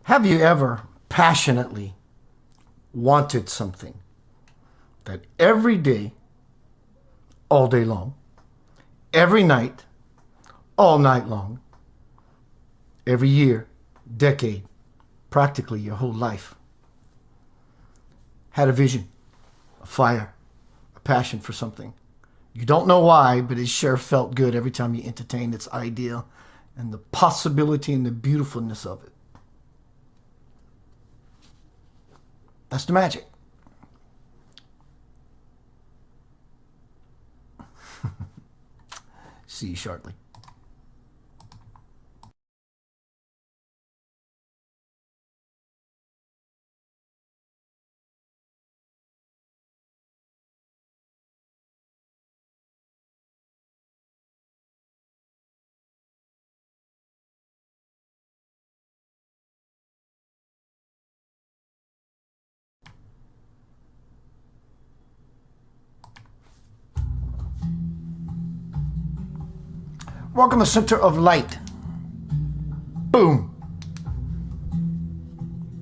Have you ever passionately wanted something that every day, all day long, every night, all night long, every year, decade, practically your whole life, had a vision, a fire, a passion for something? You don't know why, but it sure felt good every time you entertained its idea and the possibility and the beautifulness of it. That's the magic. See you shortly. Welcome to Center of Light. Boom.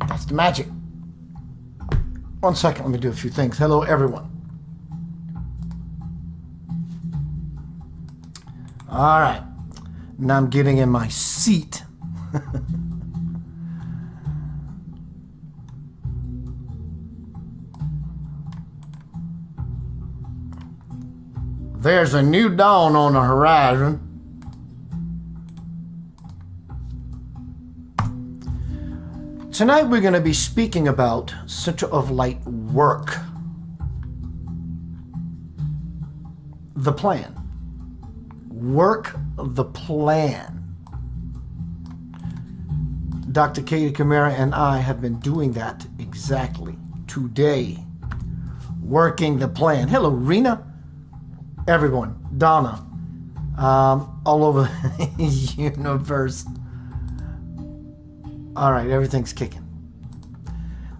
That's the magic. 1 second, let me do a few things. Hello, everyone. All right. Now I'm getting in my seat. There's a new dawn on the horizon. Tonight we're going to be speaking about Center of Light work. The plan. Work the plan. Dr. Katie Camara and I have been doing that exactly today. Working the plan. Hello, Rena. Everyone. Donna. All over the universe. All right, everything's kicking.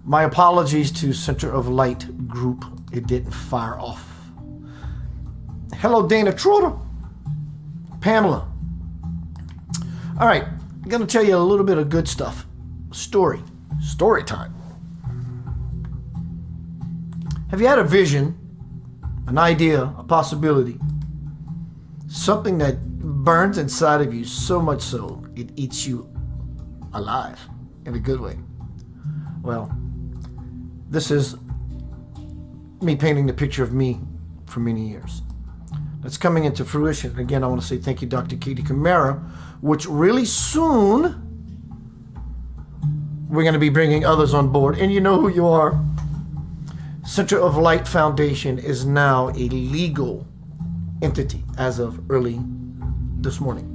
My apologies to Center of Light group. It didn't fire off. Hello, Dana Trotter. Pamela. All right, I'm going to tell you a little bit of good stuff. Story time. Have you had a vision, an idea, a possibility, something that burns inside of you so much so it eats you alive in a good way? Well, this is me painting the picture of me for many years. That's coming into fruition. Again, I want to say thank you, Dr. Katie Camara, which really soon we're going to be bringing others on board. And you know who you are. Center of Light Foundation is now a legal entity as of early this morning.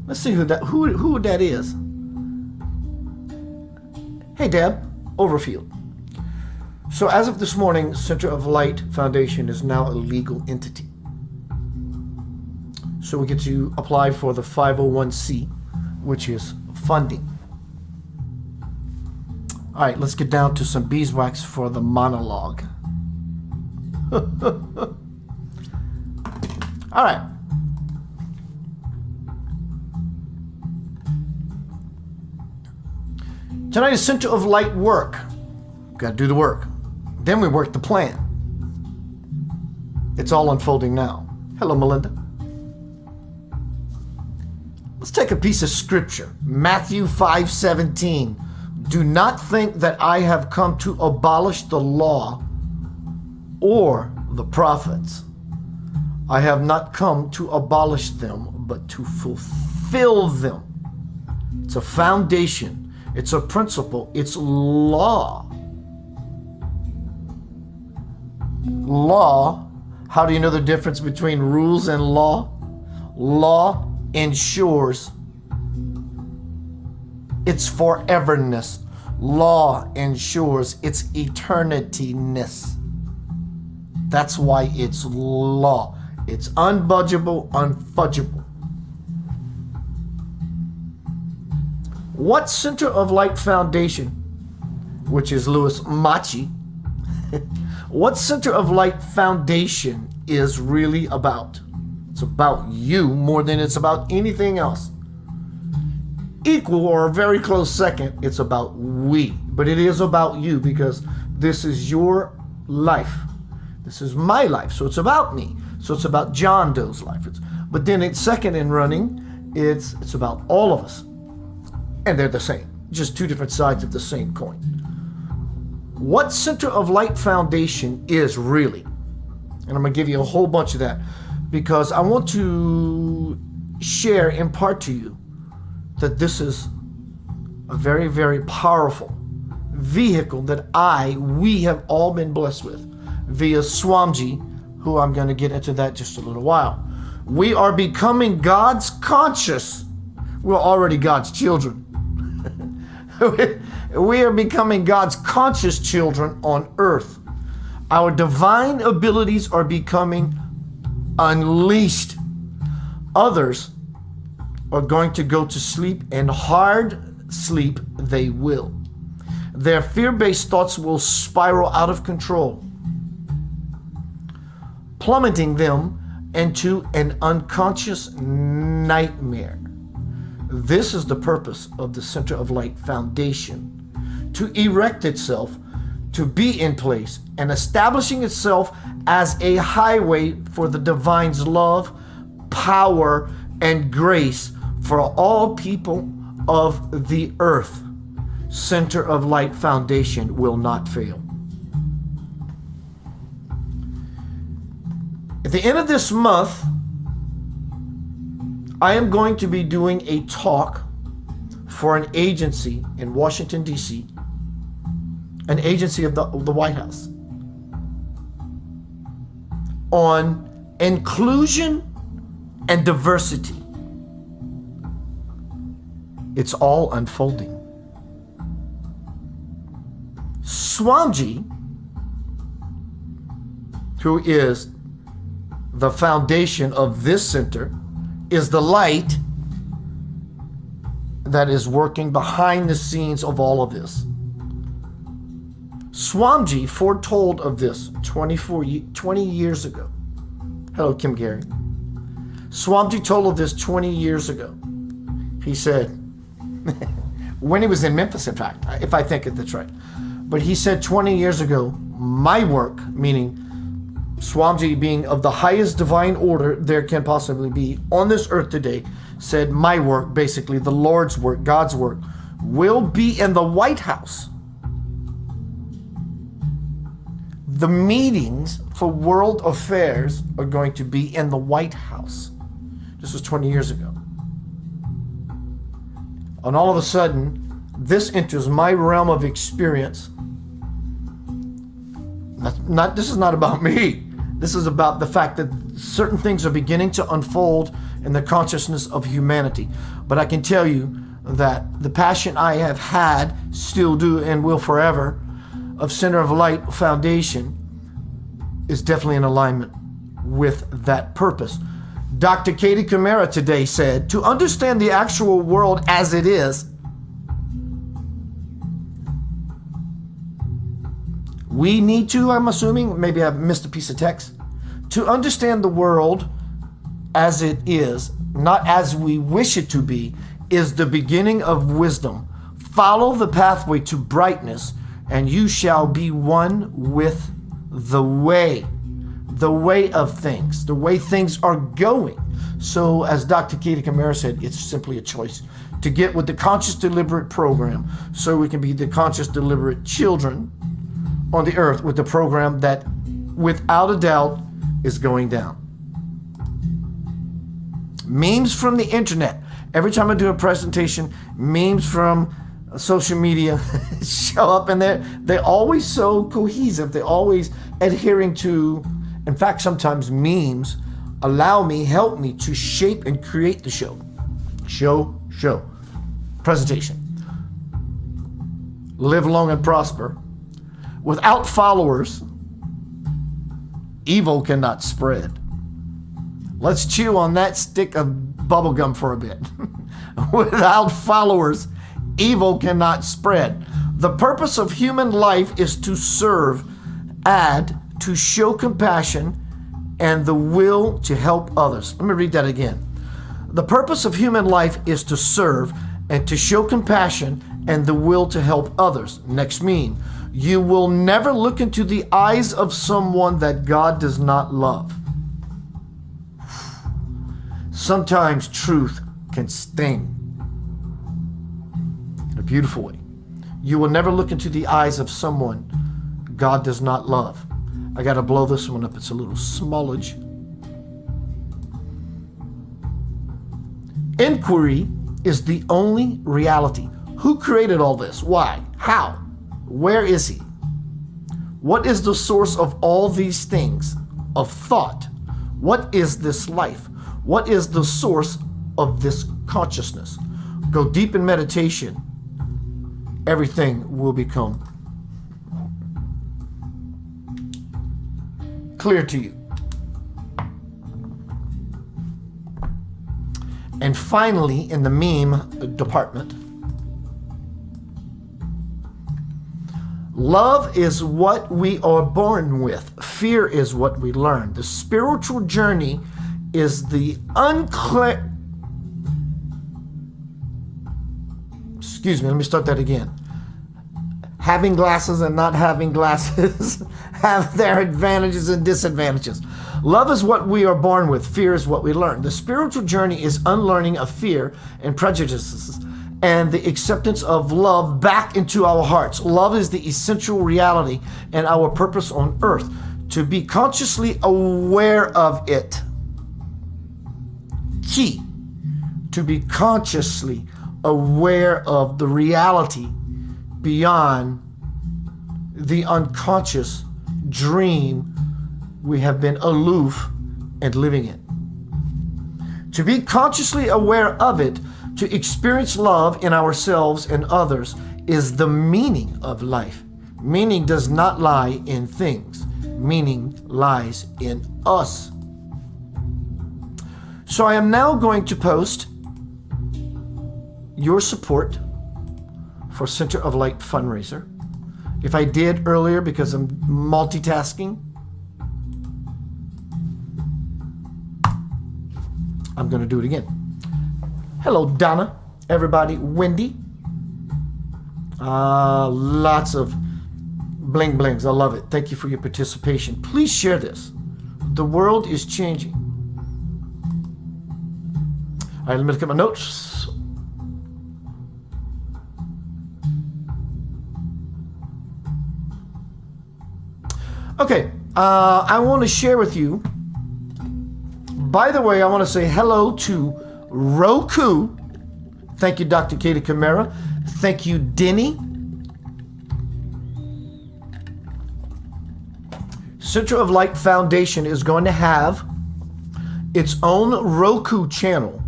Let's see who that is. Hey, Deb Overfield. So as of this morning, Center of Light Foundation is now a legal entity. So we get to apply for the 501c, which is funding. All right, let's get down to some beeswax for the monologue. All right. Tonight is Center of Light work. Got to do the work. Then we work the plan. It's all unfolding now. Hello, Melinda. Let's take a piece of scripture. Matthew 5:17. Do not think that I have come to abolish the law or the prophets. I have not come to abolish them, but to fulfill them. It's a foundation. It's a principle. It's law. Law. How do you know the difference between rules and law? Law ensures its foreverness. Law ensures its eternityness. That's why it's law. It's unbudgeable, unfudgeable. What Center of Light Foundation, which is Louis Machi, what Center of Light Foundation is really about? It's about you more than it's about anything else. equal or a very close second, it's about we. But it is about you, because this is your life. This is my life. So it's about me. So it's about John Doe's life. But then it's second in running, it's about all of us. And they're the same, just two different sides of the same coin. What Center of Light Foundation is really, and I'm going to give you a whole bunch of that, because I want to share, impart to you, that this is a very, very powerful vehicle that we have all been blessed with via Swamiji, who I'm going to get into that just a little while. We are becoming God's conscious. We're already God's children. We are becoming God's conscious children on earth. Our divine abilities are becoming unleashed. Others are going to go to sleep, and hard sleep they will. Their fear-based thoughts will spiral out of control, plummeting them into an unconscious nightmare. This is the purpose of the Center of Light Foundation, to erect itself, to be in place, and establishing itself as a highway for the divine's love, power, and grace for all people of the earth. Center of Light Foundation will not fail. At the end of this month, I am going to be doing a talk for an agency in Washington, D.C., an agency of the White House, on inclusion and diversity. It's all unfolding. Swamiji, who is the foundation of this center, is the light that is working behind the scenes of all of this. Swamiji foretold of this 20 years ago. Hello, Kim Gary. Swamiji told of this 20 years ago. He said, when he was in Memphis, in fact, if I think that's right. But he said 20 years ago, my work, meaning Swamiji being of the highest divine order there can possibly be on this earth today, said my work, basically the Lord's work, God's work, will be in the White House. The meetings for world affairs are going to be in the White House. This was 20 years ago. And all of a sudden, this enters my realm of experience. This is not about me. This is about the fact that certain things are beginning to unfold in the consciousness of humanity. But I can tell you that the passion I have had, still do, and will forever, of Center of Light Foundation is definitely in alignment with that purpose. Dr. Katie Camara today said, to understand the actual world as it is, we need to, I'm assuming, maybe I've missed a piece of text, to understand the world as it is, not as we wish it to be, is the beginning of wisdom. Follow the pathway to brightness, and you shall be one with the way of things, the way things are going. So as Dr. Katie Camara said, it's simply a choice to get with the Conscious Deliberate program so we can be the conscious deliberate children on the earth with the program that without a doubt is going down. Memes from the internet. Every time I do a presentation, memes from social media show up, and they're always so cohesive. They're always adhering to, in fact, sometimes memes help me to shape and create the show. Presentation. Live long and prosper. Without followers, evil cannot spread. Let's chew on that stick of bubblegum for a bit. Without followers, evil cannot spread. The purpose of human life is to serve, add, to show compassion, and the will to help others. Let me read that again. The purpose of human life is to serve, and to show compassion and the will to help others. Next mean, you will never look into the eyes of someone that God does not love. Sometimes truth can sting in a beautiful way. You will never look into the eyes of someone God does not love. I got to blow this one up. It's a little smallage. Inquiry is the only reality. Who created all this? Why? How? Where is he? What is the source of all these things of thought? What is this life? What is the source of this consciousness? Go deep in meditation. Everything will become clear to you. And finally, in the meme department, love is what we are born with. Fear is what we learn. The spiritual journey is the Excuse me, let me start that again. Having glasses and not having glasses have their advantages and disadvantages. Love is what we are born with. Fear is what we learn. The spiritual journey is unlearning of fear and prejudices and the acceptance of love back into our hearts. Love is the essential reality and our purpose on earth. To be consciously aware of it. Key. To be consciously aware of the reality beyond the unconscious dream we have been aloof and living in. To be consciously aware of it, to experience love in ourselves and others, is the meaning of life. Meaning does not lie in things. Meaning lies in us. So I am now going to post your support for Center of Light fundraiser. If I did earlier because I'm multitasking, I'm going to do it again. Hello, Donna, everybody, Wendy. Lots of bling blings. I love it. Thank you for your participation. Please share this. The world is changing. All right, let me look at my notes. Okay, I want to share with you. By the way, I want to say hello to Roku. Thank you, Dr. Katie Camara. Thank you, Denny. Center of Light Foundation is going to have its own Roku channel.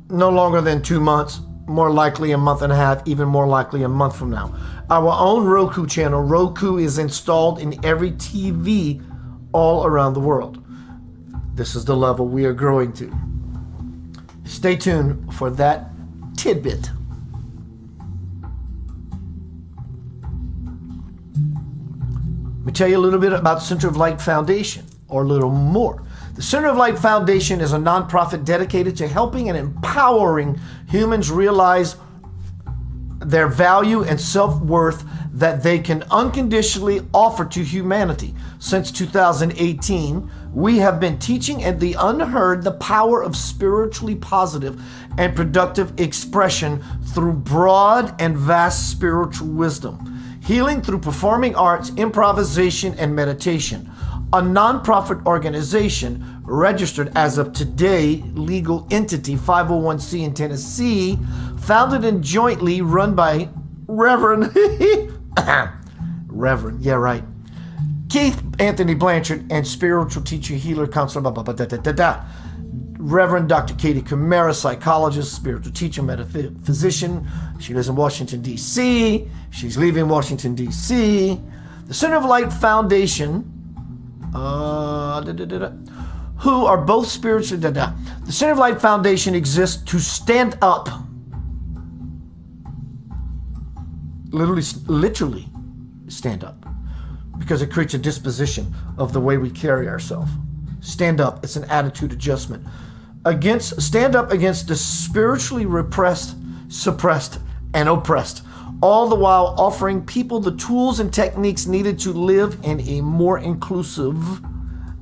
No longer than 2 months, more likely a month and a half, even more likely a month from now. Our own Roku channel. Roku is installed in every TV all around the world. This is the level we are growing to. Stay tuned for that tidbit. Let me tell you a little bit about Center of Light Foundation, or a little more. The Center of Light Foundation is a nonprofit dedicated to helping and empowering humans realize their value and self-worth that they can unconditionally offer to humanity. Since 2018, we have been teaching at the Unheard the power of spiritually positive and productive expression through broad and vast spiritual wisdom, healing through performing arts, improvisation, and meditation. A nonprofit organization registered as of today, legal entity 501c in Tennessee, founded and jointly run by Reverend Keith Anthony Blanchard and spiritual teacher, healer, counselor, Reverend Dr. Katie Camara, psychologist, spiritual teacher, metaphysician. She lives in Washington, D.C. She's leaving Washington, D.C. The Center of Light Foundation, who are both spiritual. The Center of Light Foundation exists to stand up, literally stand up, because it creates a disposition of the way we carry ourselves. Stand up. It's an attitude adjustment. stand up against the spiritually repressed, suppressed, and oppressed, all the while offering people the tools and techniques needed to live in a more inclusive,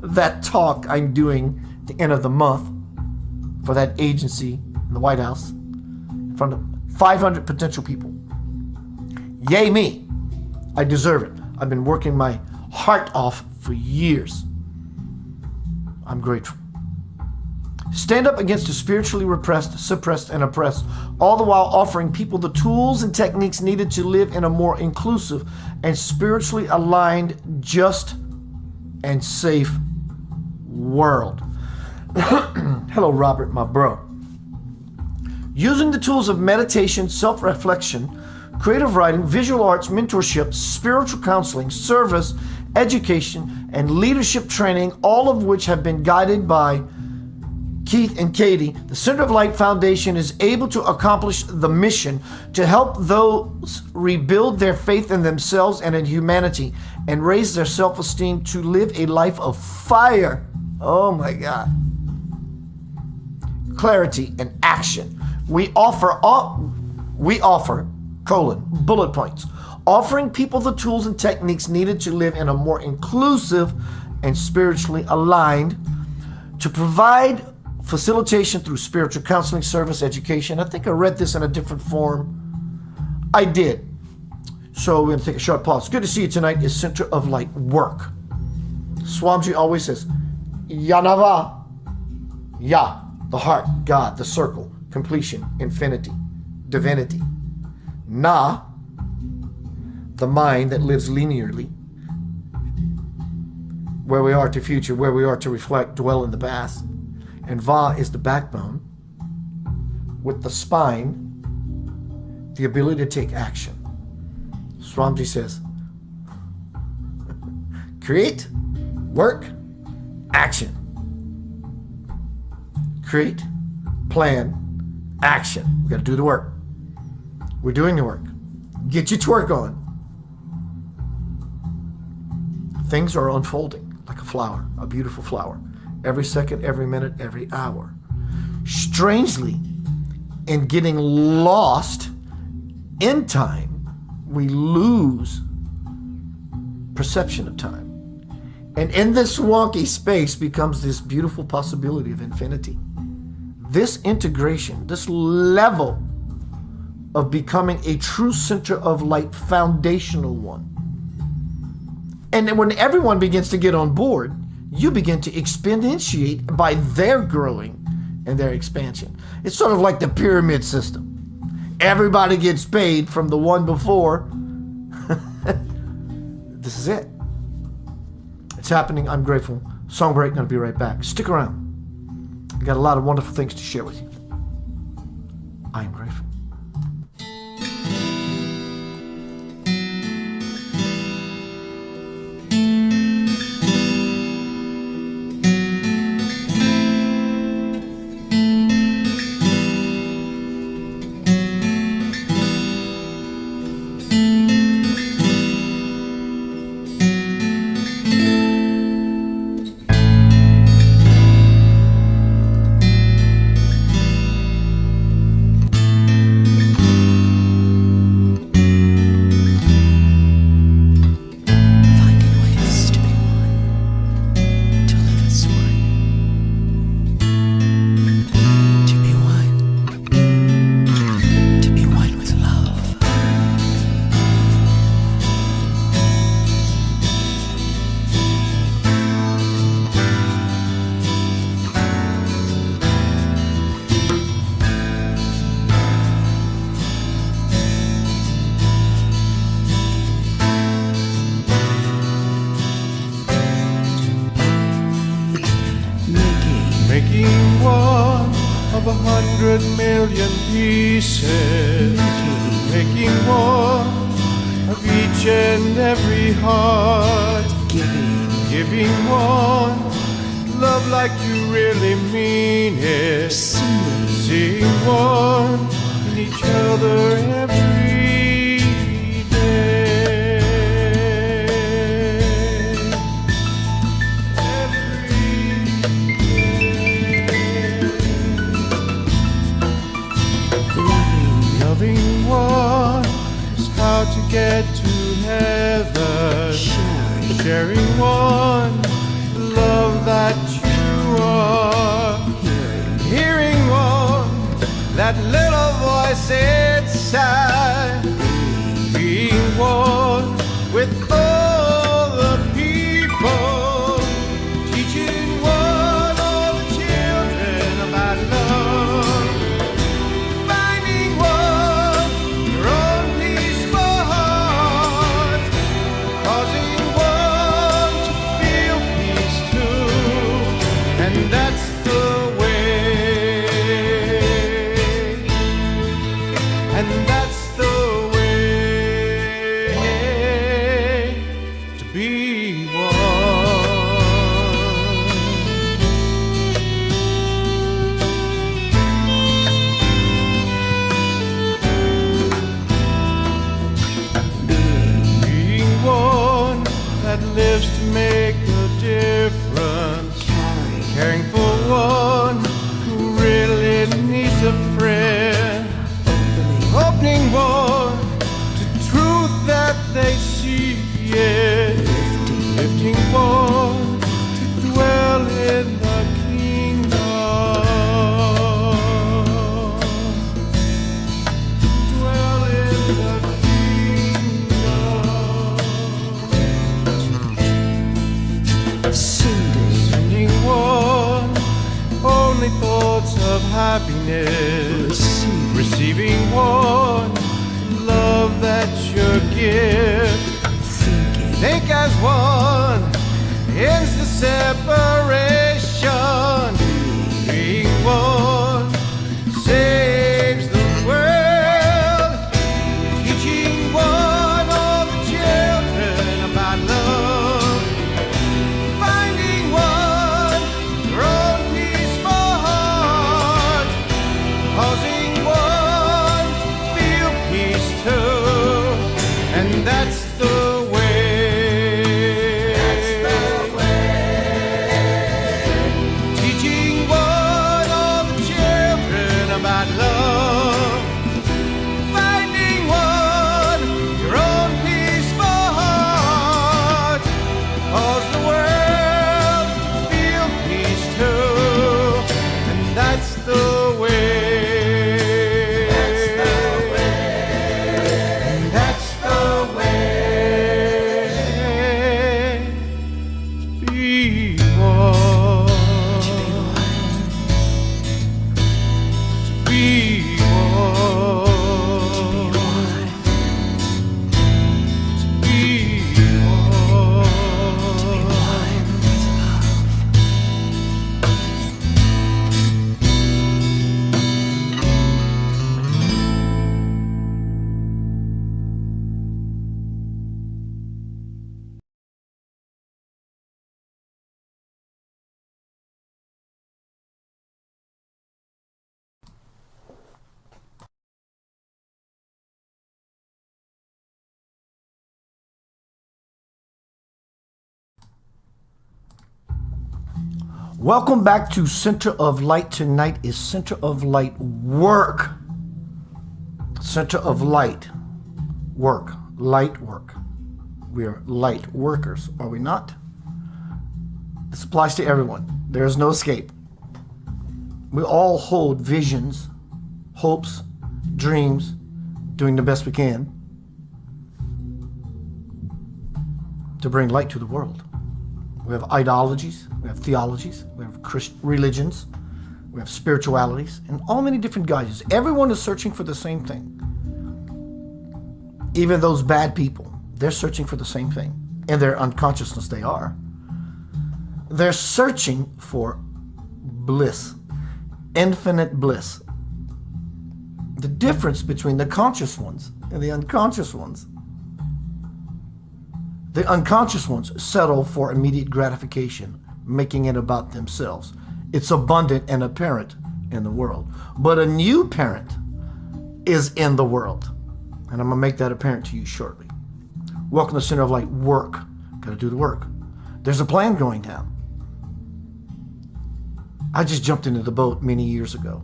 that talk I'm doing at the end of the month for that agency in the White House in front of 500 potential people. Yay me. I deserve it. I've been working my heart off for years. I'm grateful. Stand up against the spiritually repressed, suppressed, and oppressed, all the while offering people the tools and techniques needed to live in a more inclusive and spiritually aligned, just, and safe world. Hello, Robert, my bro. Using the tools of meditation, self-reflection, creative writing, visual arts, mentorship, spiritual counseling, service, education, and leadership training, all of which have been guided by Keith and Katie, the Center of Light Foundation is able to accomplish the mission to help those rebuild their faith in themselves and in humanity and raise their self-esteem to live a life of fire. Oh my God. Clarity and action. We offer, bullet points, offering people the tools and techniques needed to live in a more inclusive and spiritually aligned, to provide facilitation through spiritual counseling, service, education. I think I read this in a different form. I did. So we're going to take a short pause. Good to see you tonight. Is Center of Light work. Swamiji always says, Yanava, Ya, the heart, God, the circle, completion, infinity, divinity. Na, the mind that lives linearly, where we are to future, where we are to reflect, dwell in the past. And Va is the backbone, with the spine, the ability to take action. Swamiji says, create, work, action. Create, plan, action. We got to do the work. We're doing the work. Get your twerk on. Things are unfolding like a flower, a beautiful flower. Every second, every minute, every hour. Strangely, in getting lost in time, we lose perception of time. And in this wonky space becomes this beautiful possibility of infinity. This integration, this level of becoming a true center of light, foundational one. And then when everyone begins to get on board, you begin to exponentiate by their growing and their expansion. It's sort of like the pyramid system. Everybody gets paid from the one before. This is it. It's happening. I'm grateful. Song break. Going to be right back. Stick around. I've got a lot of wonderful things to share with you. I am grateful. Making one of 100 million pieces, making one of each and every heart, giving one love like you really mean it, seeing one in each other every day. hearing one, the love that you are. Hearing one, that little voice inside. Being one with all the people. Teaching one all the children about love. Finding one your own peaceful heart. Causing one to feel peace too. And that's the way. And that's the way to be one. Being one that lives to make a difference. Caring for one who really needs a friend. Opening one to truth that they see, yeah. Lifting one to dwell in the kingdom. Dwell in the kingdom. Sending one only thoughts of happiness. Receiving one love that's your gift. Think as one ends the separation. Being one saves the world. Teaching one all the children about love. Finding one your own peaceful heart. Causing one to feel peace too. And that's the way. That's the way. Teaching one all the children about love. Finding one your own peaceful heart. Cause the world to feel peace too. And that's the way. Welcome back to Center of Light. Tonight is Center of Light work. Center of Light work. Light work. We are light workers, are we not? This applies to everyone. There is no escape. We all hold visions, hopes, dreams, doing the best we can to bring light to the world. We have ideologies, we have theologies, we have Christian religions, we have spiritualities, and all many different guises. Everyone is searching for the same thing. Even those bad people, they're searching for the same thing. In their unconsciousness, they are. They're searching for bliss, infinite bliss. The difference between the conscious ones and the unconscious ones. The unconscious ones settle for immediate gratification, making it about themselves. It's abundant and apparent in the world. But a new parent is in the world. And I'm going to make that apparent to you shortly. Welcome to Center of Light work. Got to do the work. There's a plan going down. I just jumped into the boat many years ago.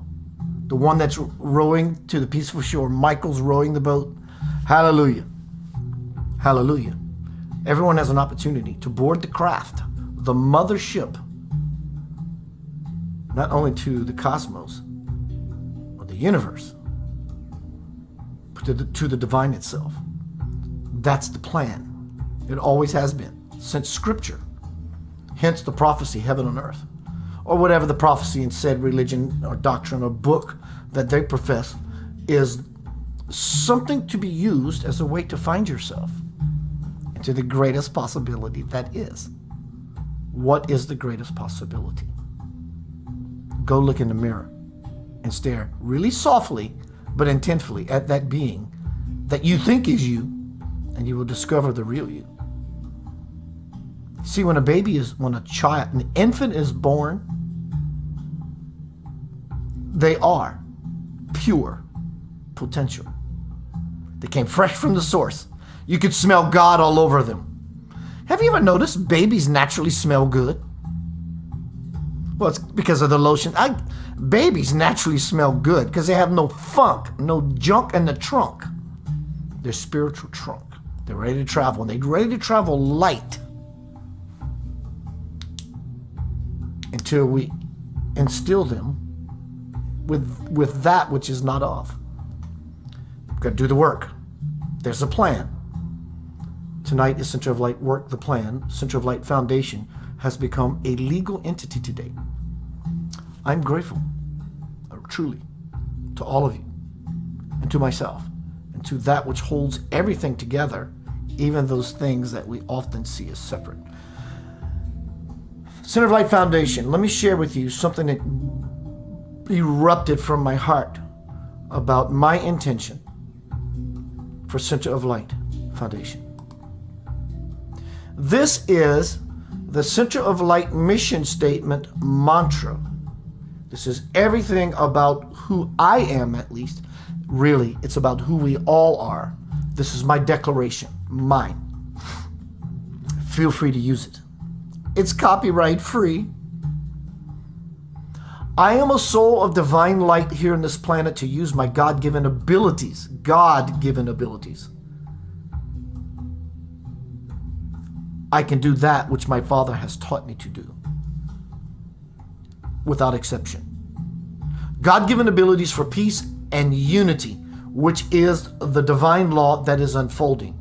The one that's rowing to the peaceful shore. Michael's rowing the boat. Hallelujah. Hallelujah. Everyone has an opportunity to board the craft, the mothership, not only to the cosmos or the universe, but to the divine itself. That's the plan. It always has been, since Scripture. Hence the prophecy, heaven on earth, or whatever the prophecy in said religion or doctrine or book that they profess is something to be used as a way to find yourself into the greatest possibility that is. What is the greatest possibility? Go look in the mirror and stare really softly but intentfully at that being that you think is you, and you will discover the real you. See, when an infant is born, they are pure potential. They came fresh from the source. You could smell God all over them. Have you ever noticed babies naturally smell good? Well, it's because of the lotion. Babies naturally smell good because they have no funk, no junk in the trunk. Their spiritual trunk. They're ready to travel, and they're ready to travel light until we instill them with that which is not of. We've got to do the work. There's a plan. Tonight is Center of Light Work the Plan. Center of Light Foundation has become a legal entity today. I'm grateful, truly, to all of you, and to myself, and to that which holds everything together, even those things that we often see as separate. Center of Light Foundation, let me share with you something that erupted from my heart about my intention for Center of Light Foundation. This is the Center of Light mission statement mantra. This is everything about who I am, at least. Really, it's about who we all are. This is my declaration, mine. Feel free to use it. It's copyright free. I am a soul of divine light here on this planet to use my God-given abilities. God-given abilities. I can do that which my Father has taught me to do, without exception. God-given abilities for peace and unity, which is the divine law that is unfolding.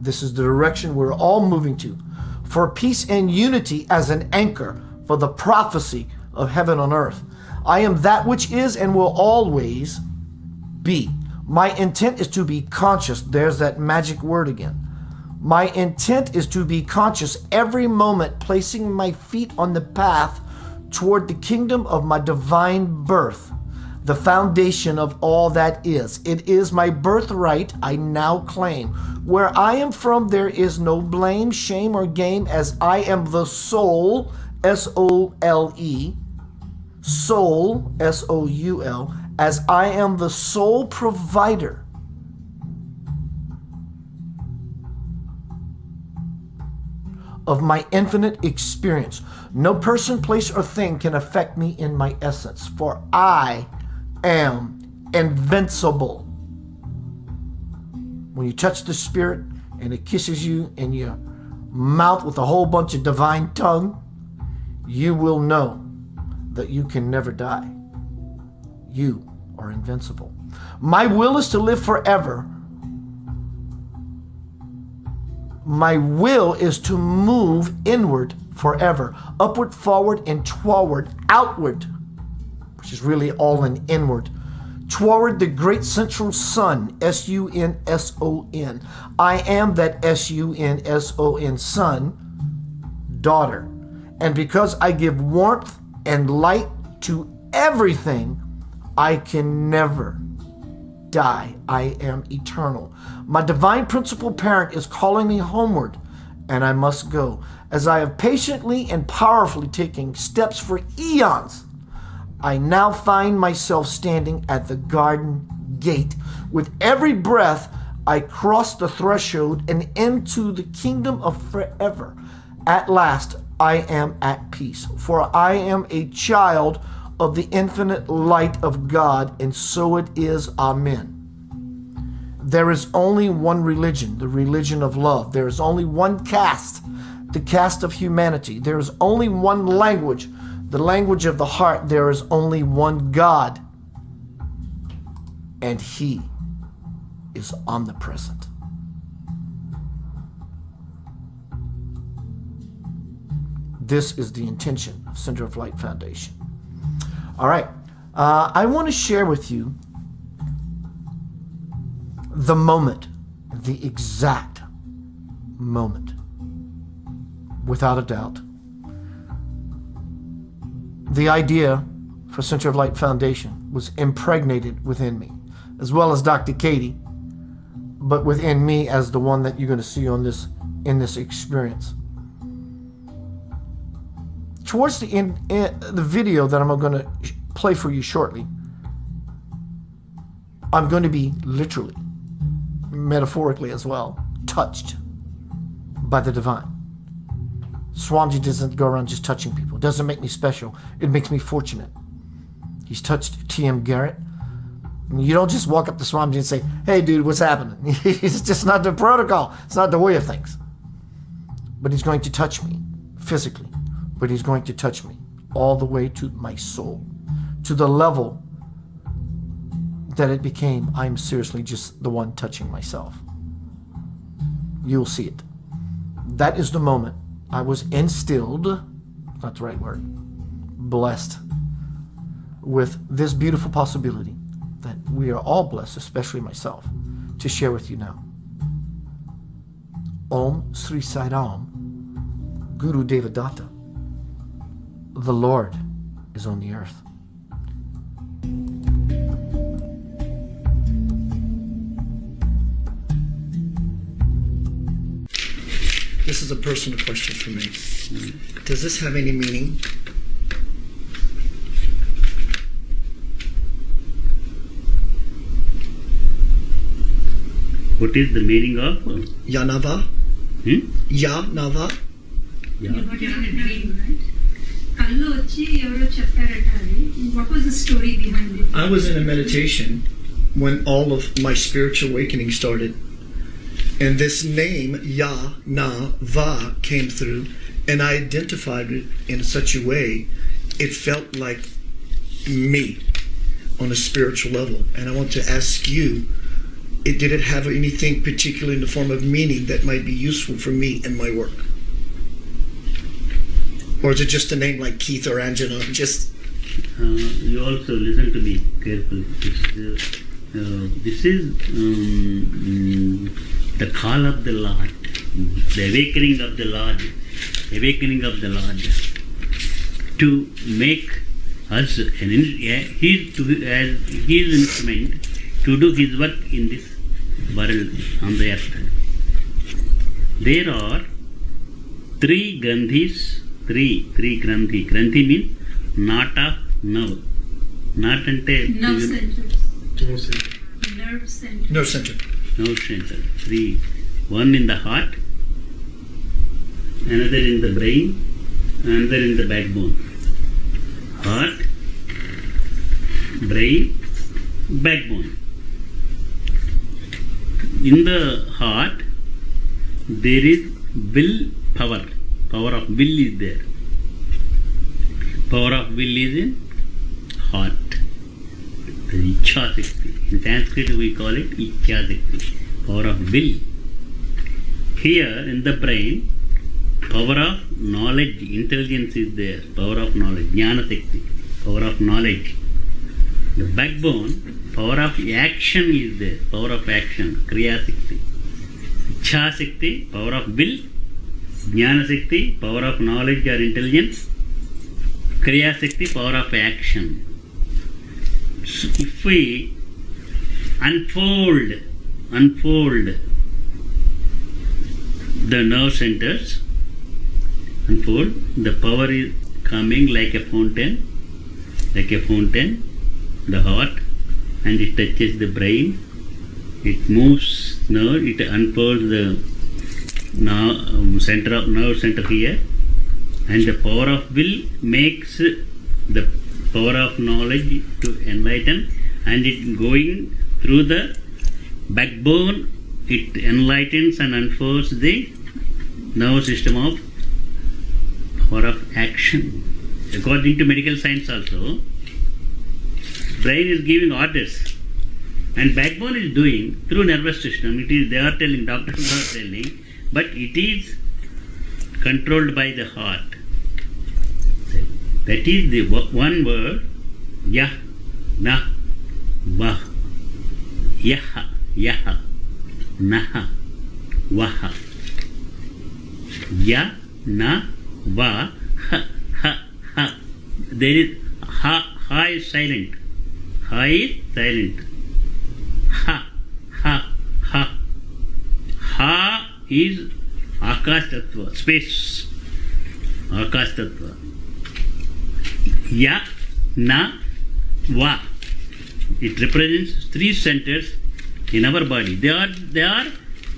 This is the direction we're all moving to. For peace and unity as an anchor for the prophecy of heaven on earth. I am that which is and will always be. My intent is to be conscious. There's that magic word again. My intent is to be conscious every moment, placing my feet on the path toward the kingdom of my divine birth, the foundation of all that is. It is my birthright I now claim. Where I am from, there is no blame, shame, or game, as I am the soul, S-O-L-E, soul, S-O-U-L, as I am the sole provider of my infinite experience. No person, place, or thing can affect me in my essence, for I am invincible. When you touch the Spirit and it kisses you in your mouth with a whole bunch of divine tongue, you will know that you can never die. You are invincible. My will is to live forever. My will is to move inward forever, upward, forward, and toward, outward, which is really all an inward, toward the great central sun, S-U-N-S-O-N. I am that S-U-N-S-O-N, son, daughter. And because I give warmth and light to everything, I can never die. I am eternal. My divine principal parent is calling me homeward, and I must go. As I have patiently and powerfully taken steps for eons, I now find myself standing at the garden gate. With every breath, I cross the threshold and into the kingdom of forever. At last, I am at peace, for I am a child of the infinite light of God, and so it is. Amen. There is only one religion, the religion of love. There is only one caste, the caste of humanity. There is only one language, the language of the heart. There is only one God, and He is omnipresent. This is the intention of Center of Light Foundation. All right. I want to share with you the moment, the exact moment, without a doubt. The idea for Center of Light Foundation was impregnated within me, as well as Dr. Katie, but within me as the one that you're going to see on this in this experience. Towards the end, the video that I'm going to play for you shortly, I'm going to be literally, metaphorically as well, touched by the divine. Swamiji doesn't go around just touching people. It doesn't make me special. It makes me fortunate. He's touched T.M. Garrett. You don't just walk up to Swamiji and say, "Hey, dude, what's happening?" It's just not the protocol. It's not the way of things. But he's going to touch me physically. But he's going to touch me all the way to my soul, to the level that it became, I'm seriously just the one touching myself. You'll see it. That is the moment I was instilled, not the right word, blessed with this beautiful possibility that we are all blessed, especially myself, to share with you now. Om Sri Sai Ram, Guru Devadatta. The Lord is on the earth. This is a personal question for me. Does this have any meaning? What is the meaning of? Yanava? Yanava? Yeah. You got in a dream, right? Kallo వచ్చి ఎవరో చెప్పారట అది. What was the story behind it? I was in a meditation when all of my spiritual awakening started. And this name, Ya, Na, Va, came through, and I identified it in such a way, it felt like me on a spiritual level. And I want to ask you, did it have anything particular in the form of meaning that might be useful for me in my work? Or is it just a name like Keith or Angela? You also listen to me carefully. This is the call of the Lord, the awakening of the Lord, to make us his instrument to do his work in this world on the earth. There are three gandhis. Three granthi. Granthi means knot of nerve. Knot ante Nerve centers. Nerve center. Nerve center. Three. One in the heart, another in the brain, another in the backbone. Heart, brain, backbone. In the heart, there is will power. Power of will is there. Power of will is in heart. The Ichha Shakti. In Sanskrit we call it Ichha Shakti. Power of will. Here in the brain, power of knowledge, intelligence is there. Power of knowledge, Jnana Shakti. Power of knowledge. The backbone, power of action is there. Power of action, Kriya Shakti. Ichha Shakti, power of will. Jnana Shakti, power of knowledge or intelligence. Kriya Shakti, power of action. So if we unfold the nerve centers, the power is coming like a fountain, the heart, and it touches the brain. It moves nerve, it unfolds the nerve center here, and the power of will makes the power of knowledge to enlighten, and it going through the backbone, it enlightens and unfolds the nervous system of power of action. According to medical science also, brain is giving orders and backbone is doing through nervous system. It is, they are telling, doctors are telling, but it is controlled by the heart. That is the one word, yah, na, va, yaha, yaha, naha, vaha. Ya, na, va, ha, ha, ha. There is ha is silent. Ha is silent. Ha, ha, ha. Ha is Akash Tattva, space. Akash Tattva. Ya, na, va. It represents three centers in our body. They are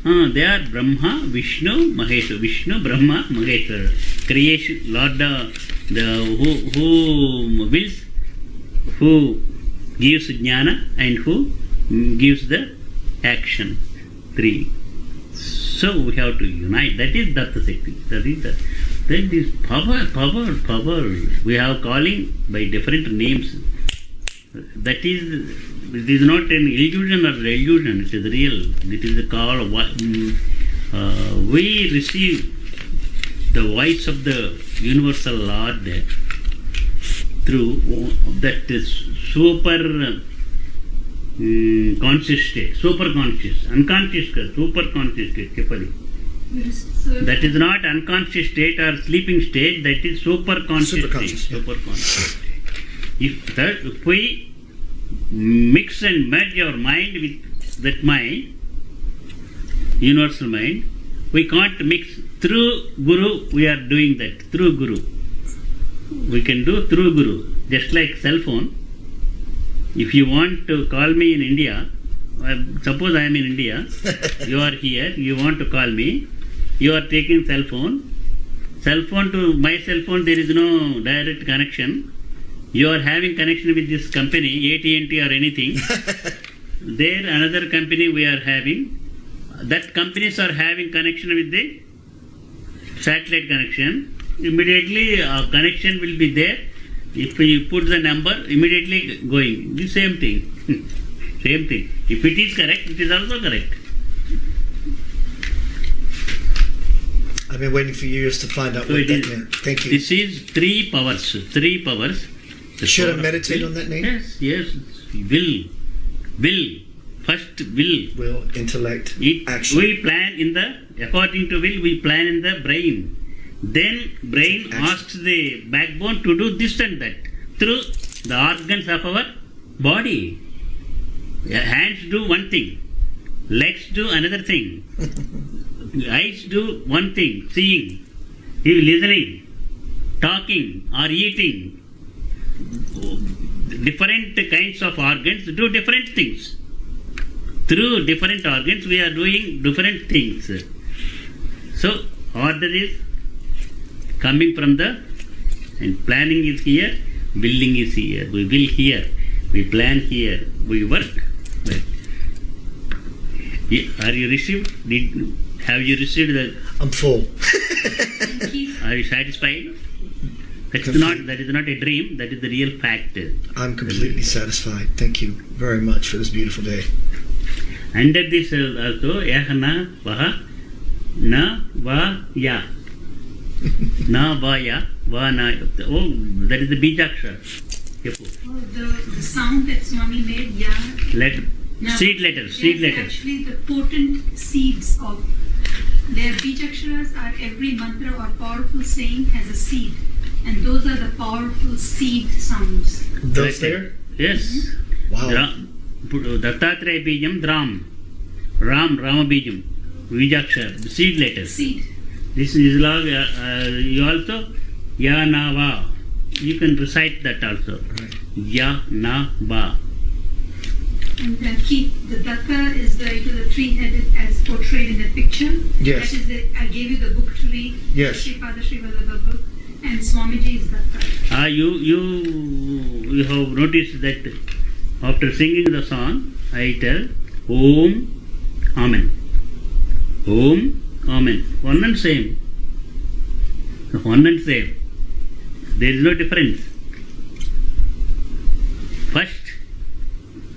Brahma, Vishnu, Maheshwara. Vishnu, Brahma, Maheshwara. Creation, Lord, who wills, who gives jnana, and who gives the action. Three. So we have to unite. That is Datta Shakti. That is power. We have calling by different names. That is, it is not an illusion or delusion. It is real. It is the call. We receive the voice of the universal Lord through that super conscious state, super conscious, unconscious, super conscious state. That is not unconscious state or sleeping state. That is super conscious state. Super conscious state. If we mix and merge our mind with that mind, universal mind, we can't mix. Through Guru, we are doing that. Through Guru. We can do through Guru. Just like cell phone. If you want to call me in India, suppose I am in India, you are here, you want to call me, you are taking cell phone. Cell phone to my cell phone, there is no direct connection. You are having connection with this company, AT&T or anything. There another company we are having. That companies are having connection with the satellite connection. Immediately connection will be there. If we put the number, immediately going. The same thing. Same thing. If it is correct, it is also correct. I've been waiting for years to find out what that meant. Thank you. This is three powers. Three powers. Should I meditate on that name? Yes. Will. First will. Will, intellect, action. We plan in the, according to will, we plan in the brain. Then brain asks the backbone to do this and that through the organs of our body. Hands do one thing, legs do another thing, eyes do one thing, seeing, listening, talking or eating. Different kinds of organs do different things. Through different organs we are doing different things. So order is coming from the, and planning is here, building is here. We will here, we plan here, we work. Are you received? Have you received the? I'm full. Are you satisfied? That is not a dream. That is the real fact. I'm completely satisfied. Thank you very much for this beautiful day. Under this also, yah na vaha na va ya. Na va ya va na. Oh, that is the bijakshara. Oh, the sound that Swami made, Seed letters. Actually, the potent seeds of their bijaksharas are every mantra or powerful saying has a seed, and those are the powerful seed sounds. Those there? Yes. Wow. Dattatreya Bijam Dram. Rama Bijam. Bijakshara. Seed letters. Seed. This is log. You also Ya Na Va. You can recite that also. Right. Ya Na Va. And the datta is the three-headed as portrayed in the picture. Yes. That is I gave you the book to read. Yes. Sripada Sri Vallabha book. And Swamiji is datta. You have noticed that after singing the song, I tell Om Amen. Om, Amen. One and same. One and same. There is no difference. First,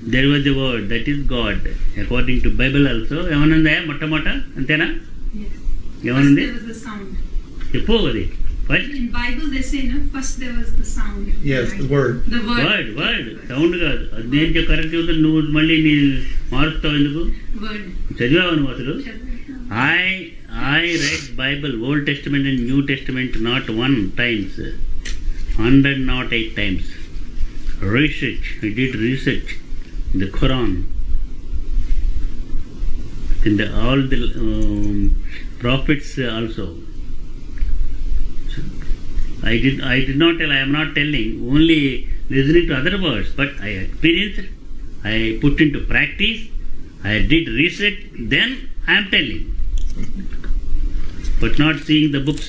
there was a word, that is God. According to Bible also, ఏమనుందా మొట్టమొదట అంతేనా? Yes. First ఏమనుంది? there was the sound. చెప్పు అది. First In Bible they say, no, first there was the sound. Yes, right? the word. The word. Word sound కాదు. అది నేను correct చెబుతాను, నువ్వు మళ్ళీ నీ మారుస్తావు ఎందుకు? Word. చదివావు నువ్వు అసలు? I read Bible, Old Testament and New Testament not one times, 108 times. Research, I did research in the Quran, in all the prophets also. I did not tell, I am not telling, only listening to other words, but I experienced, I put into practice, I did research, then I am telling. But not seeing the books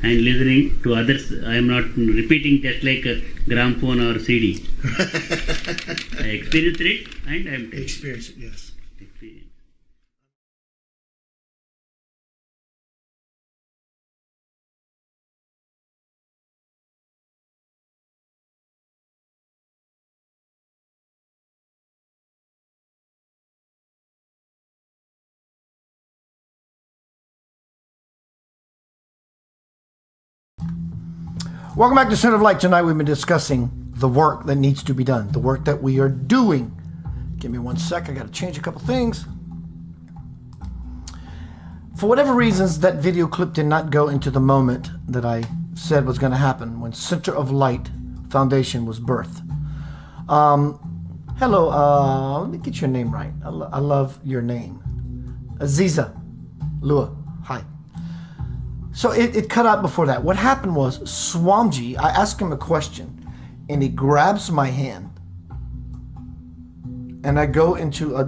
and listening to others. I am not repeating just like a gramophone or CD. I experienced it and I am telling. Experience it, yes. Experience. Welcome back to Center of Light. Tonight we've been discussing the work that needs to be done, the work that we are doing. Give me 1 sec. I got to change a couple things. For whatever reasons, that video clip did not go into the moment that I said was going to happen when Center of Light Foundation was birthed. Hello, let me get your name right. I love your name. Aziza Lua. Hi. So it cut out before that. What happened was Swamji, I asked him a question and he grabs my hand and I go into a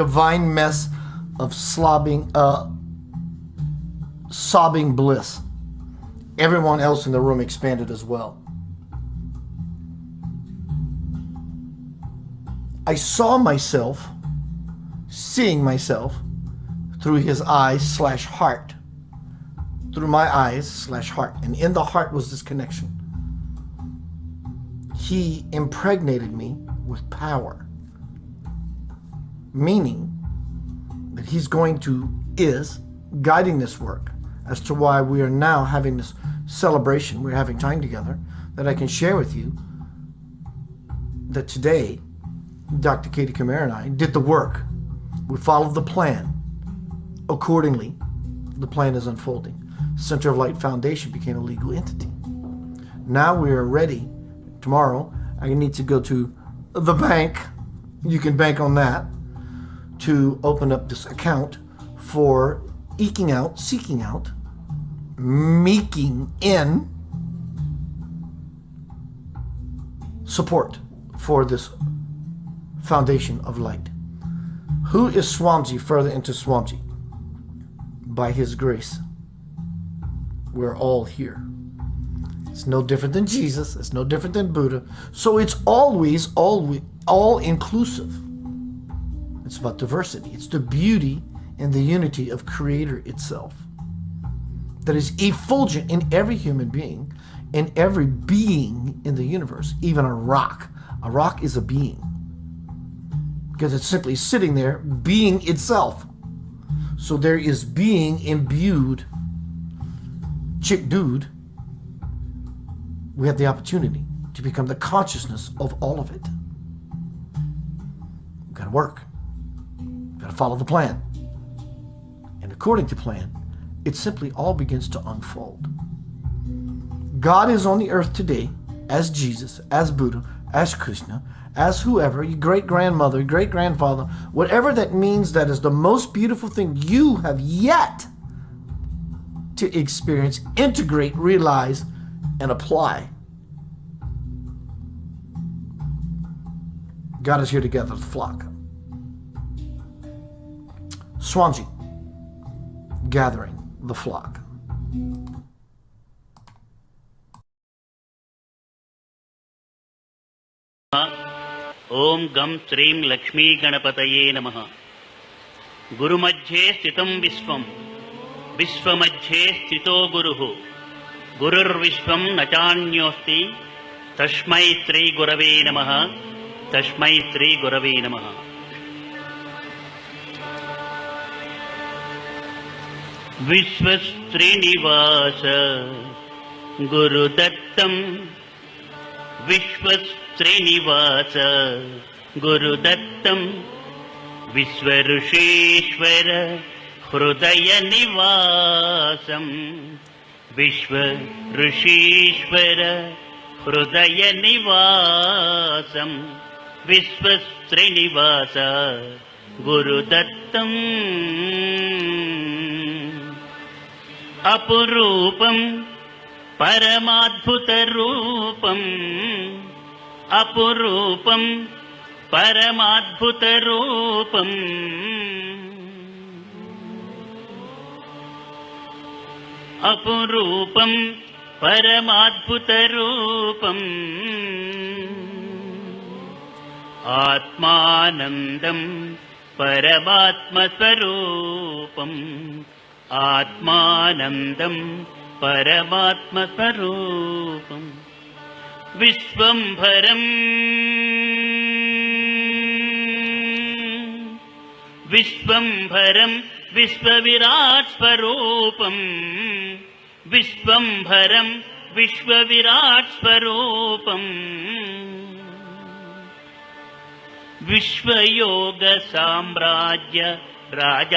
divine mess of sobbing bliss. Everyone else in the room expanded as well. I saw myself, seeing myself, through his eyes / heart. Through my eyes / heart. And in the heart was this connection. He impregnated me with power. Meaning that he's is guiding this work as to why we are now having this celebration. We're having time together that I can share with you that today, Dr. Katie Kamara and I did the work. We followed the plan. Accordingly, the plan is unfolding. Center of Light Foundation became a legal entity. Now we are ready. Tomorrow, I need to go to the bank. You can bank on that to open up this account for seeking out, making in support for this foundation of light. Who is Swamji? Further into Swamji. By his grace, we're all here. It's no different than Jesus. It's no different than Buddha. So it's always all inclusive. It's about diversity. It's the beauty and the unity of Creator itself that is effulgent in every human being, in every being in the universe, even a rock. A rock is a being because it's simply sitting there being itself. So there is being imbued, chick dude. We have the opportunity to become the consciousness of all of it. We've got to work. We've got to follow the plan. And according to plan, it simply all begins to unfold. God is on the earth today as Jesus, as Buddha, as Krishna, as whoever, your great-grandmother, great-grandfather, whatever that means, that is the most beautiful thing you have yet to experience, integrate, realize, and apply. God is here to gather the flock. Swamji, gathering the flock. ఓం గం శ్రీం లక్ష్మీ గణపతయే నమః. గురుమధ్యే స్థితం విశ్వం, విశ్వమధ్యే స్థితో గురుః, గురుర్విశ్వం న చాన్యోస్తి, తస్మై శ్రీ గురవే నమః, తస్మై శ్రీ గురవే నమః. విశ్వశ్రీనివాస గురుదత్తం, విశ్వశ్రీనివాస గురుదత్తం, విశ్వఋషీశ్వర హృదయ నివాసం, విశ్వఋషీశ్వర హృదయ నివాసం, విశ్వశ్రీనివాస గురుదత్తం. అపురూపం పరమాద్భుత రూపం, అపురూపం పరమాద్భుత రూపం, అపురూపం పరమాద్భుత రూపం, ఆత్మానందం పరమాత్మస్వరూపం, ఆత్మానందం పరమాత్మస్వరూపం. విశ్వంభరం విశ్వంభరం విశ్వవిరాట్ స్వరూపం, విశ్వంభరం విశ్వవిరాట్ స్వరూపం, విశ్వయోగ సామ్రాజ్య రాజాధిరాజం,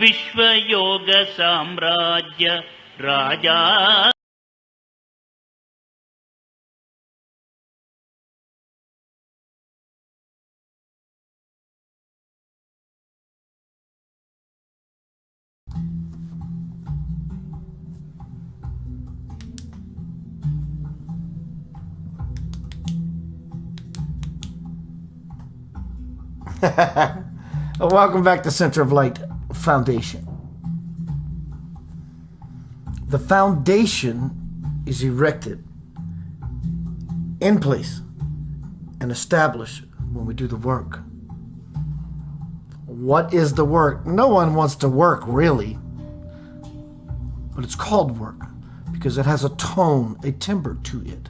విశ్వయోగ సామ్రాజ్య రాజా. Welcome back to Center of Light Foundation. The foundation is erected in place and established when we do the work. What is the work? No one wants to work, really. But it's called work because it has a tone, a timbre to it.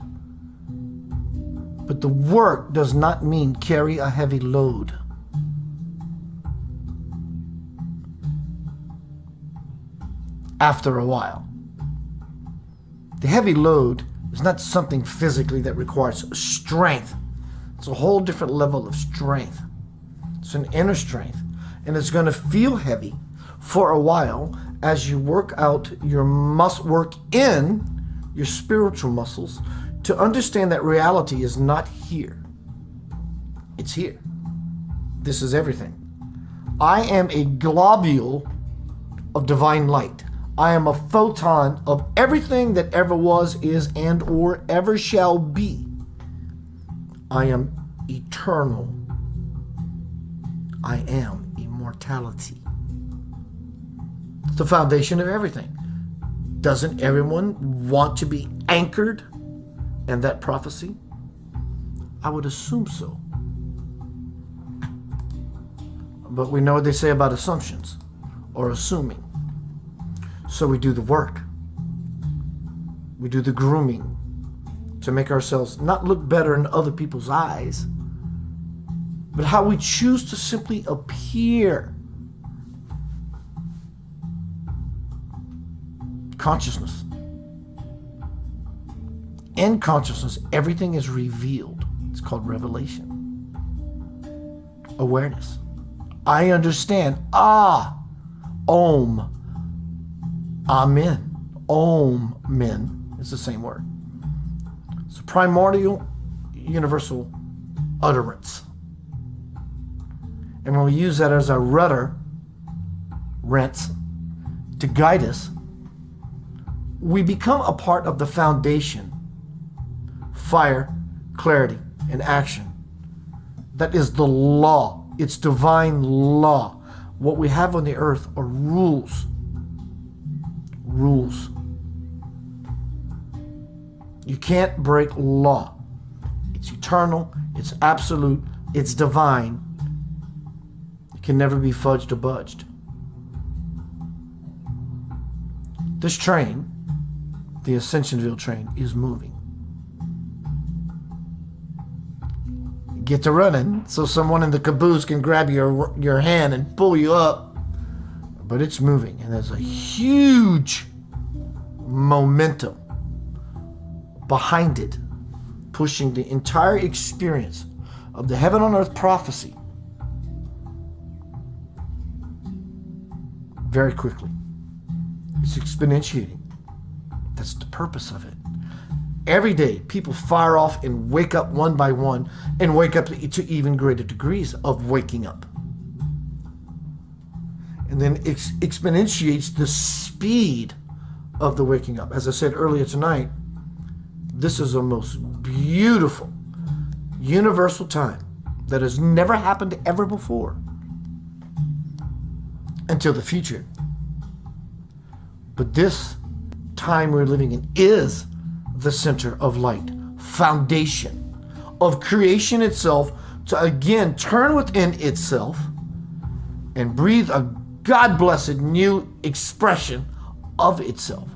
But the work does not mean carry a heavy load. After a while, the heavy load is not something physically that requires strength. It's a whole different level of strength. It's an inner strength, and it's going to feel heavy for a while as you work out your work in your spiritual muscles to understand that reality is not here. It's here. This is everything. I am a globule of divine light. I am a photon of everything that ever was, is, and or ever shall be. I am eternal. I am immortality. It's the foundation of everything. Doesn't everyone want to be anchored in that prophecy? I would assume so. But we know what they say about assumptions or assuming. So we do the work. We do the grooming to make ourselves not look better in other people's eyes, but how we choose to simply appear. Consciousness. In consciousness, everything is revealed. It's called revelation. Awareness. I understand. Om. Amen. Om. Men. It's the same word. It's a primordial, universal utterance. And when we use that as our rudder, rinse, to guide us, we become a part of the foundation. Fire, clarity, and action. That is the law. It's divine law. What we have on the earth are rules. Rules. You can't break law. eternal, it's absolute, it's divine. It can never be fudged or budged. This train, the Ascensionville train, is moving. Get to running so someone in the caboose can grab your hand and pull you up. But it's moving, and there's a huge momentum behind it, pushing the entire experience of the heaven on earth prophecy very quickly. It's exponentiating. That's the purpose of it. Every day, people fire off and wake up one by one, and wake up to even greater degrees of waking up. And then it exponentiates the speed of the waking up. As I said earlier tonight, this is a most beautiful, universal time that has never happened ever before until the future. But this time we're living in is the center of light, foundation of creation itself, to again turn within itself and breathe a God-blessed new expression of itself.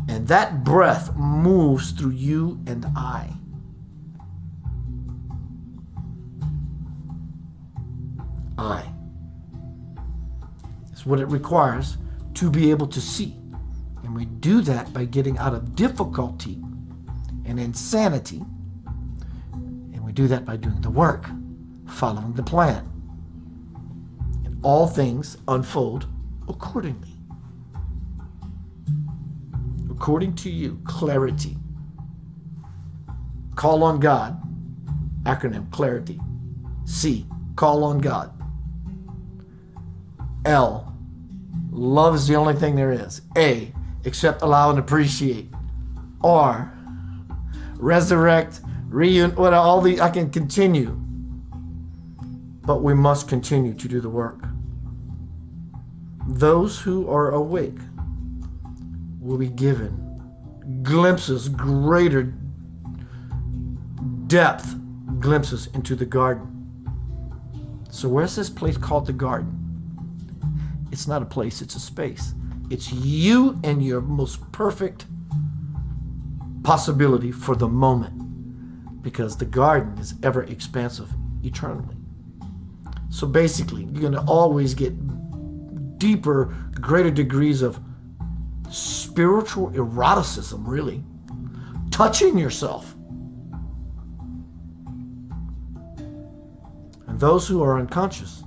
And that breath moves through you and I. It's what it requires to be able to see. And we do that by getting out of difficulty and insanity. And we do that by doing the work, following the plan. And all things unfold accordingly. According to you, clarity. Call on God. Acronym, clarity. C, call on God. L, love is the only thing there is. A, accept, allow, and appreciate. R, resurrect, what all the, I can continue. But we must continue to do the work. Those who are awake will be given glimpses, greater depth glimpses into the garden. So where's this place called the garden? It's not a place, it's a space. It's you and your most perfect possibility for the moment, because the garden is ever expansive eternally. So basically, you're going to always get deeper, greater degrees of spiritual eroticism, really. Touching yourself. And those who are unconscious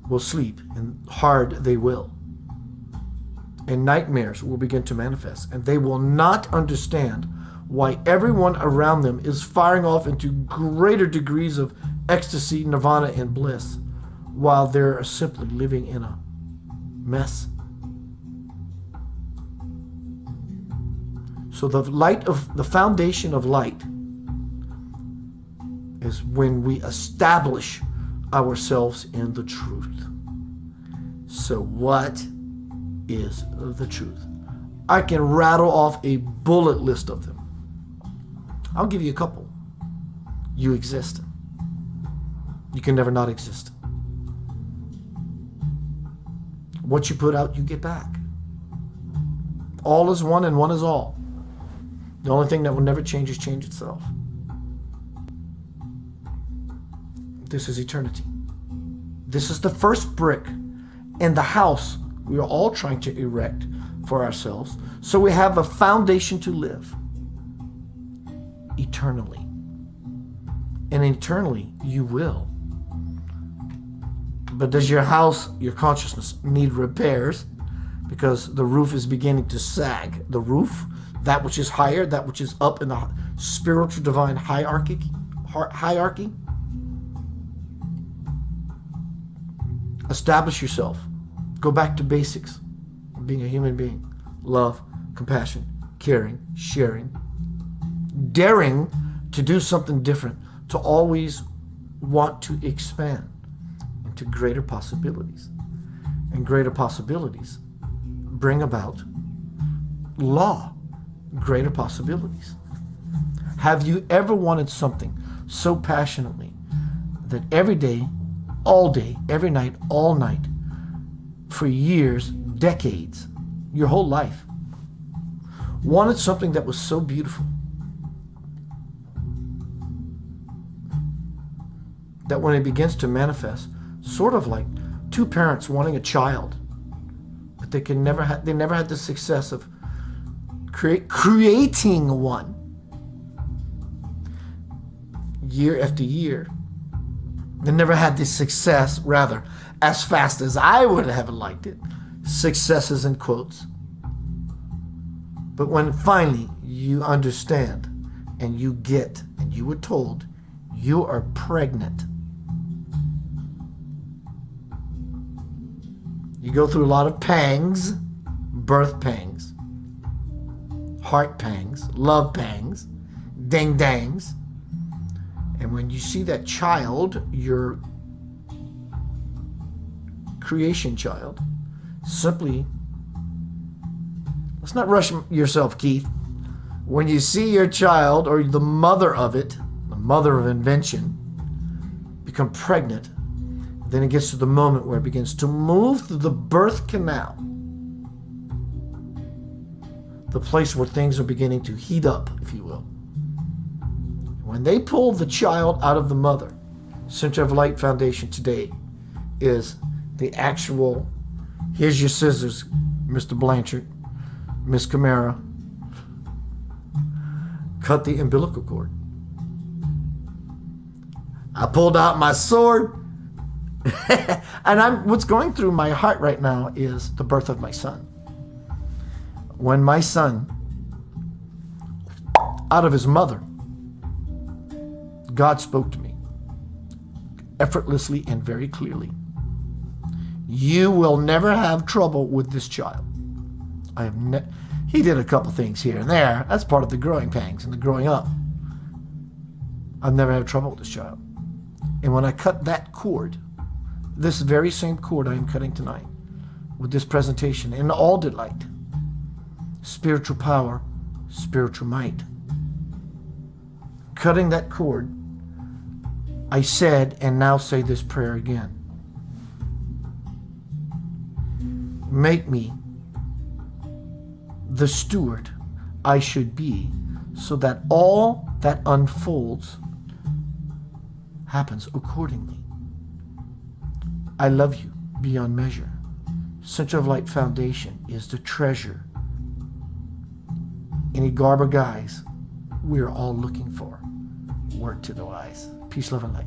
will sleep, and hard they will. And nightmares will begin to manifest, and they will not understand why everyone around them is firing off into greater degrees of ecstasy, nirvana, and bliss, while they're simply living in a mess. So the light of the foundation of light is when we establish ourselves in the truth. So what is the truth? I can rattle off a bullet list of them. I'll give you a couple. You exist. You can never not exist. What you put out, you get back. All is one and one is all. The only thing that will never change is change itself. This is eternity. This is the first brick in the house we are all trying to erect for ourselves, so we have a foundation to live eternally. And eternally you will. But does your house, your consciousness, need repairs? Because the roof is beginning to sag. The roof, that which is higher, that which is up in the spiritual divine hierarchy. Establish yourself. Go back to basics of being a human being. Love, compassion, caring, sharing, daring to do something different, to always want to expand into greater possibilities. And greater possibilities bring about law, greater possibilities. Have you ever wanted something so passionately that every day, all day, every night, all night, for years, decades, your whole life, wanted something that was so beautiful that when it begins to manifest, sort of like two parents wanting a child, but they never had the success of creating one year after year. They never had the success, rather, as fast as I would have liked it. Successes in quotes. But when finally you understand and you get, and you were told, you are pregnant. You go through a lot of pangs, birth pangs, heart pangs, love pangs, ding-dangs. And when you see that child, your creation child, simply, let's not rush yourself, Keith. When you see your child, or the mother of it, the mother of invention, become pregnant, then it gets to the moment where it begins to move through the birth canal, the place where things are beginning to heat up, if you will. When they pull the child out of the mother, Center of Light Foundation today is the actual, here's your scissors, Mr. Blanchard, Miss Camara, cut the umbilical cord. I pulled out my sword, and what's going through my heart right now is the birth of my son. When my son, out of his mother, God spoke to me effortlessly and very clearly. You will never have trouble with this child. He did a couple things here and there. That's part of the growing pangs and the growing up. I've never had trouble with this child. And when I cut that cord, this very same cord I am cutting tonight, with this presentation in all delight, spiritual power, spiritual might, cutting that cord, I said, and now say this prayer again. Make me the steward I should be, so that all that unfolds happens accordingly. I love you beyond measure. Center of Light Foundation is the treasure any garb or guise we're all looking for. Work to the wise. Peace, love, and light.